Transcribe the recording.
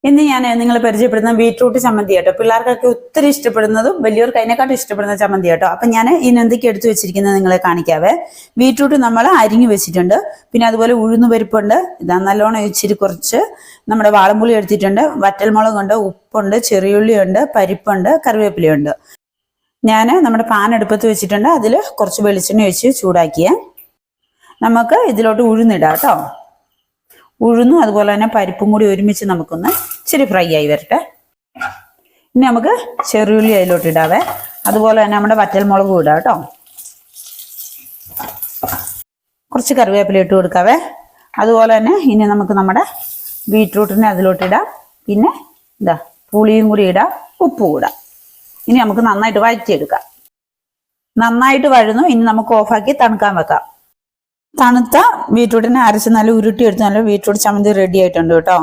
ഇന്ന് ഞാൻ നിങ്ങളെ പരിചയപ്പെടുന്ന ബീട്രൂട്ട് ചമ്മന്തി കേട്ടോ. പിള്ളേർക്കൊക്കെ ഒത്തിരി ഇഷ്ടപ്പെടുന്നതും വലിയവർക്ക് അതിനെക്കാട്ടും ഇഷ്ടപ്പെടുന്ന ചമ്മന്തി കേട്ടോ. അപ്പൊ ഞാൻ ഇന്ന് എന്തൊക്കെ എടുത്തു വെച്ചിരിക്കുന്നത് നിങ്ങളെ കാണിക്കാവേ. ബീട്രൂട്ട് നമ്മൾ അരിഞ്ഞു വെച്ചിട്ടുണ്ട്. പിന്നെ അതുപോലെ ഉഴുന്നുപരിപ്പുണ്ട്, ഇതാ നല്ലോണം ഇച്ചിരി കുറച്ച് നമ്മുടെ വാളംപുളി എടുത്തിട്ടുണ്ട്, വറ്റൽമുളകുണ്ട്, ഉപ്പുണ്ട്, ചെറിയുള്ളിയുണ്ട്, പരിപ്പുണ്ട്, കറിവേപ്പിലയുണ്ട്. ഞാൻ നമ്മുടെ പാൻ അടുപ്പത്ത് വെച്ചിട്ടുണ്ട്. അതിൽ കുറച്ച് വെളിച്ചെണ്ണ ഒഴിച്ച് ചൂടാക്കിയേ. നമുക്ക് ഇതിലോട്ട് ഉഴുന്നിടാം കേട്ടോ. ഉഴുന്നും അതുപോലെ തന്നെ പരിപ്പും കൂടി ഒരുമിച്ച് നമുക്കൊന്ന് ഇച്ചിരി ഫ്രൈ ആയി വരട്ടെ. ഇനി നമുക്ക് ചെറിയുള്ളി അതിലോട്ട് ഇടാവേ. അതുപോലെ തന്നെ നമ്മുടെ വറ്റൽമുളകും ഇടാം കേട്ടോ. കുറച്ച് കറിവേപ്പില ഇട്ട് കൊടുക്കാവേ. അതുപോലെ തന്നെ ഇനി നമുക്ക് നമ്മുടെ ബീട്രൂട്ടിനെ അതിലോട്ടിടാം. പിന്നെ ഇതാ പുളിയും കൂടി ഇടാം, ഉപ്പും ഇടാം. ഇനി നമുക്ക് നന്നായിട്ട് വഴറ്റിയെടുക്കാം. നന്നായിട്ട് വഴുന്നു. ഇനി നമുക്ക് ഓഫാക്കി തണുക്കാൻ വെക്കാം. തണുത്ത ബീട്രൂട്ടിനെ അരച്ച് നല്ല ഉരുട്ടി എടുത്ത് നല്ല ബീട്രൂട്ട് ചമ്മന്തി റെഡി ആയിട്ടുണ്ട് കേട്ടോ.